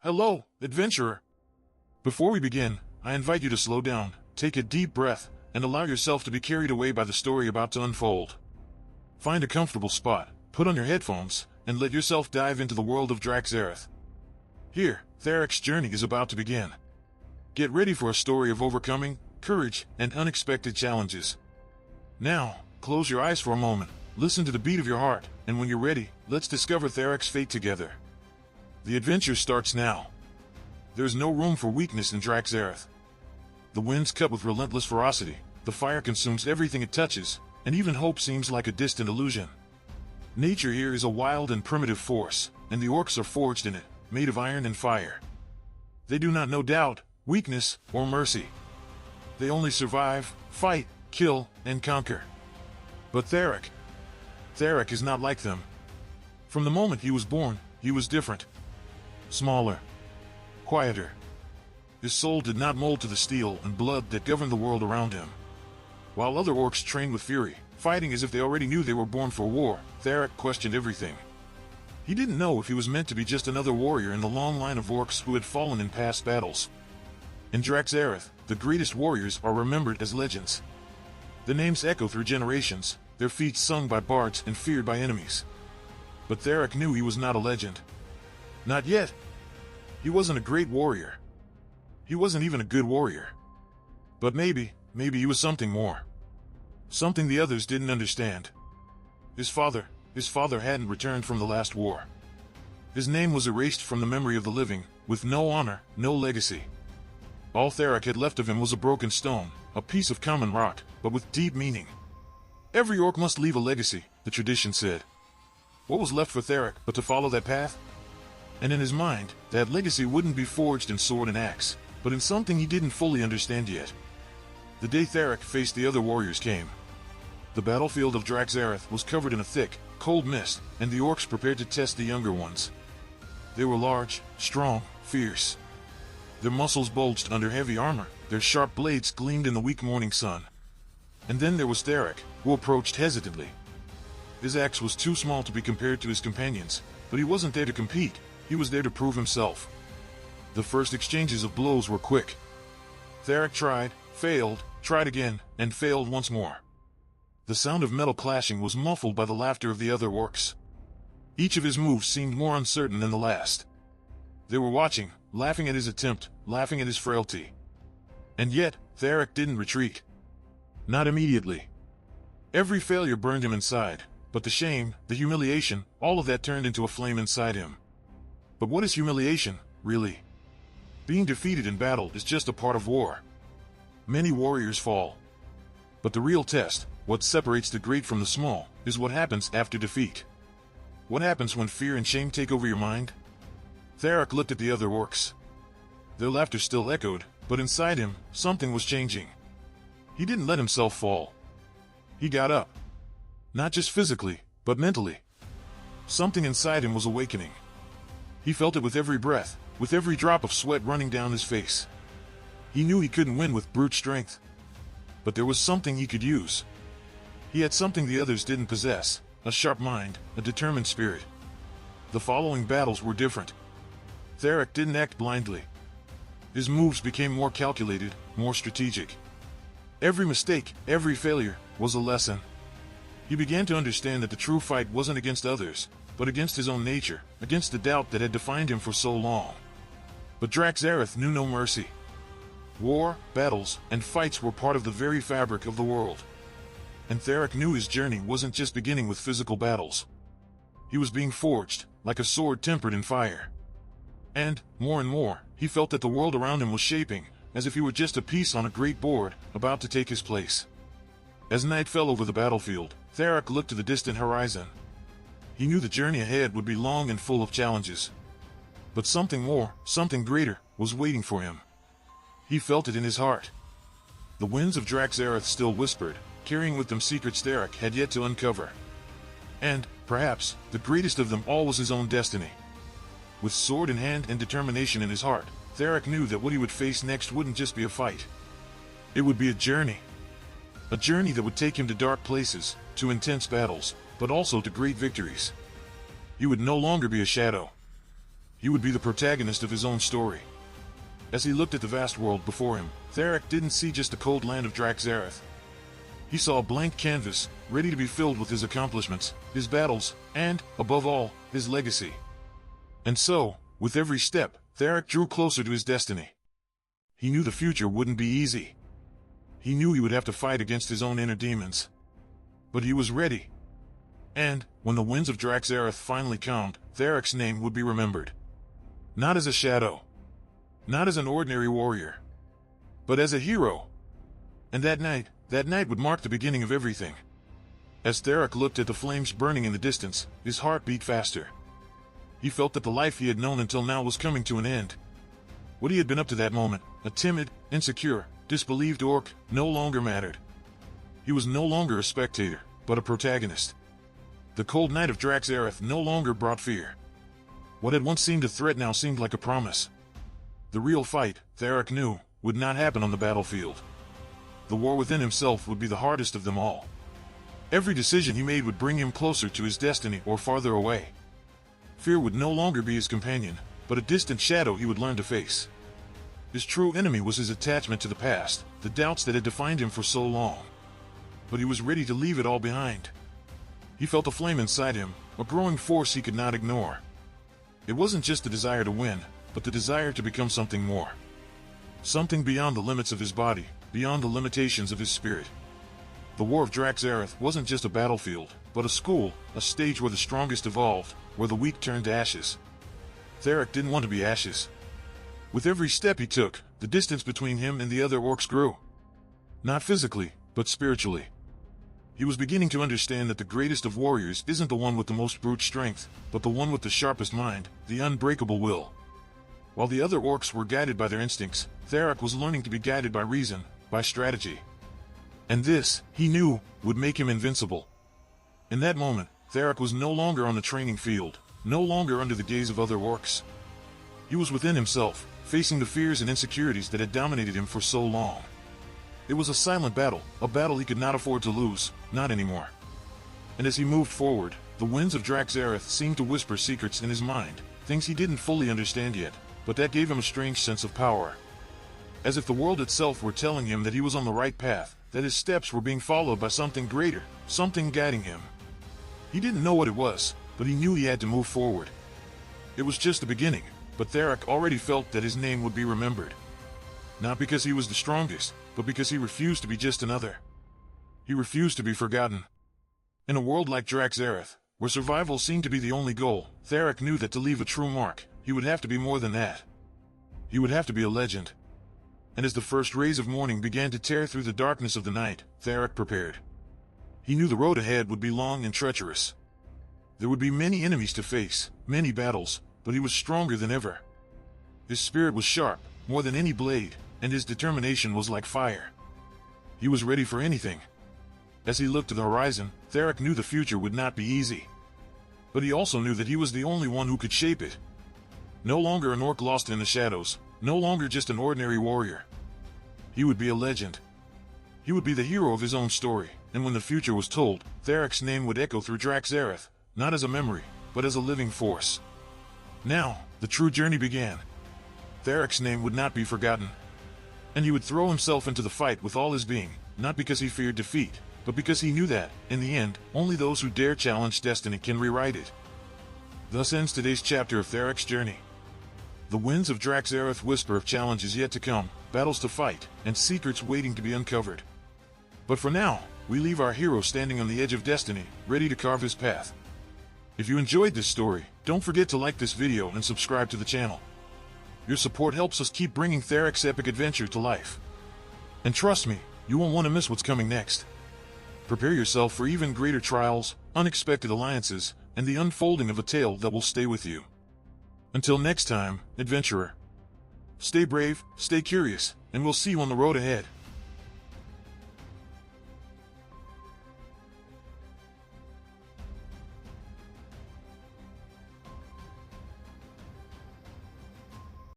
Hello, adventurer. Before we begin, I invite you to slow down, take a deep breath, and allow yourself to be carried away by the story about to unfold. Find a comfortable spot, put on your headphones, and let yourself dive into the world of Drak'Zarath. Here, Tharok's journey is about to begin. Get ready for a story of overcoming, courage, and unexpected challenges. Now, close your eyes for a moment, listen to the beat of your heart, and when you're ready, let's discover Tharok's fate together. The adventure starts now. There's no room for weakness in Drak'Zarath. The winds cut with relentless ferocity, the fire consumes everything it touches, and even hope seems like a distant illusion. Nature here is a wild and primitive force, and the orcs are forged in it, made of iron and fire. They do not know doubt, weakness, or mercy. They only survive, fight, kill, and conquer. But Tharok is not like them. From the moment he was born, he was different. Smaller. Quieter. His soul did not mold to the steel and blood that governed the world around him. While other orcs trained with fury, fighting as if they already knew they were born for war, Tharok questioned everything. He didn't know if he was meant to be just another warrior in the long line of orcs who had fallen in past battles. In Drak'Zarath, the greatest warriors are remembered as legends. The names echo through generations, their feats sung by bards and feared by enemies. But Tharok knew he was not a legend. Not yet. He wasn't a great warrior. He wasn't even a good warrior. But maybe he was something more. Something the others didn't understand. His father hadn't returned from the last war. His name was erased from the memory of the living, with no honor, no legacy. All Tharok had left of him was a broken stone, a piece of common rock, but with deep meaning. Every orc must leave a legacy, the tradition said. What was left for Tharok but to follow that path? And in his mind, that legacy wouldn't be forged in sword and axe, but in something he didn't fully understand yet. The day Tharok faced the other warriors came. The battlefield of Drak'Zarath was covered in a thick, cold mist, and the orcs prepared to test the younger ones. They were large, strong, fierce. Their muscles bulged under heavy armor, their sharp blades gleamed in the weak morning sun. And then there was Tharok, who approached hesitantly. His axe was too small to be compared to his companions, but he wasn't there to compete. He was there to prove himself. The first exchanges of blows were quick. Tharok tried, failed, tried again, and failed once more. The sound of metal clashing was muffled by the laughter of the other orcs. Each of his moves seemed more uncertain than the last. They were watching, laughing at his attempt, laughing at his frailty. And yet, Tharok didn't retreat. Not immediately. Every failure burned him inside, but the shame, the humiliation, all of that turned into a flame inside him. But what is humiliation, really? Being defeated in battle is just a part of war. Many warriors fall. But the real test, what separates the great from the small, is what happens after defeat. What happens when fear and shame take over your mind? Tharok looked at the other orcs. Their laughter still echoed, but inside him, something was changing. He didn't let himself fall. He got up. Not just physically, but mentally. Something inside him was awakening. He felt it with every breath, with every drop of sweat running down his face. He knew he couldn't win with brute strength. But there was something he could use. He had something the others didn't possess, a sharp mind, a determined spirit. The following battles were different. Tharok didn't act blindly. His moves became more calculated, more strategic. Every mistake, every failure, was a lesson. He began to understand that the true fight wasn't against others, but against his own nature, against the doubt that had defined him for so long. But Drak'Zarath knew no mercy. War, battles, and fights were part of the very fabric of the world. And Tharok knew his journey wasn't just beginning with physical battles. He was being forged, like a sword tempered in fire. And more, he felt that the world around him was shaping, as if he were just a piece on a great board, about to take his place. As night fell over the battlefield, Tharok looked to the distant horizon. He knew the journey ahead would be long and full of challenges. But something more, something greater, was waiting for him. He felt it in his heart. The winds of Drak'Zarath still whispered, carrying with them secrets Tharok had yet to uncover. And, perhaps, the greatest of them all was his own destiny. With sword in hand and determination in his heart, Tharok knew that what he would face next wouldn't just be a fight. It would be a journey. A journey that would take him to dark places, to intense battles, but also to great victories. He would no longer be a shadow. He would be the protagonist of his own story. As he looked at the vast world before him, Tharok didn't see just the cold land of Drak'Zarath. He saw a blank canvas, ready to be filled with his accomplishments, his battles, and, above all, his legacy. And so, with every step, Tharok drew closer to his destiny. He knew the future wouldn't be easy. He knew he would have to fight against his own inner demons. But he was ready. And, when the winds of Drak'Zarath finally calmed, Tharok's name would be remembered. Not as a shadow. Not as an ordinary warrior. But as a hero. And that night would mark the beginning of everything. As Tharok looked at the flames burning in the distance, his heart beat faster. He felt that the life he had known until now was coming to an end. What he had been up to that moment, a timid, insecure, disbelieved orc, no longer mattered. He was no longer a spectator, but a protagonist. The cold night of Drak'Zarath no longer brought fear. What had once seemed a threat now seemed like a promise. The real fight, Tharok knew, would not happen on the battlefield. The war within himself would be the hardest of them all. Every decision he made would bring him closer to his destiny or farther away. Fear would no longer be his companion, but a distant shadow he would learn to face. His true enemy was his attachment to the past, the doubts that had defined him for so long. But he was ready to leave it all behind. He felt a flame inside him, a growing force he could not ignore. It wasn't just the desire to win, but the desire to become something more. Something beyond the limits of his body, beyond the limitations of his spirit. The War of Drak'Zarath wasn't just a battlefield, but a school, a stage where the strongest evolved, where the weak turned to ashes. Tharok didn't want to be ashes. With every step he took, the distance between him and the other orcs grew. Not physically, but spiritually. He was beginning to understand that the greatest of warriors isn't the one with the most brute strength, but the one with the sharpest mind, the unbreakable will. While the other orcs were guided by their instincts, Tharok was learning to be guided by reason, by strategy. And this, he knew, would make him invincible. In that moment, Tharok was no longer on the training field, no longer under the gaze of other orcs. He was within himself, facing the fears and insecurities that had dominated him for so long. It was a silent battle, a battle he could not afford to lose, not anymore. And as he moved forward, the winds of Drak'Zarath seemed to whisper secrets in his mind, things he didn't fully understand yet, but that gave him a strange sense of power. As if the world itself were telling him that he was on the right path, that his steps were being followed by something greater, something guiding him. He didn't know what it was, but he knew he had to move forward. It was just the beginning, but Tharok already felt that his name would be remembered. Not because he was the strongest, but because he refused to be just another. He refused to be forgotten. In a world like Drak'Zarath, where survival seemed to be the only goal, Tharok knew that to leave a true mark, he would have to be more than that. He would have to be a legend. And as the first rays of morning began to tear through the darkness of the night, Tharok prepared. He knew the road ahead would be long and treacherous. There would be many enemies to face, many battles, but he was stronger than ever. His spirit was sharp, more than any blade, and his determination was like fire. He was ready for anything. As he looked to the horizon, Tharok knew the future would not be easy. But he also knew that he was the only one who could shape it. No longer an orc lost in the shadows, no longer just an ordinary warrior. He would be a legend. He would be the hero of his own story, and when the future was told, Tharok's name would echo through Drak'Zarath, not as a memory, but as a living force. Now, the true journey began. Tharok's name would not be forgotten. And he would throw himself into the fight with all his being, not because he feared defeat, but because he knew that, in the end, only those who dare challenge destiny can rewrite it. Thus ends today's chapter of Tharok's journey. The winds of Drak'Zarath whisper of challenges yet to come, battles to fight, and secrets waiting to be uncovered. But for now, we leave our hero standing on the edge of destiny, ready to carve his path. If you enjoyed this story, don't forget to like this video and subscribe to the channel. Your support helps us keep bringing Tharok's epic adventure to life. And trust me, you won't want to miss what's coming next. Prepare yourself for even greater trials, unexpected alliances, and the unfolding of a tale that will stay with you. Until next time, adventurer. Stay brave, stay curious, and we'll see you on the road ahead.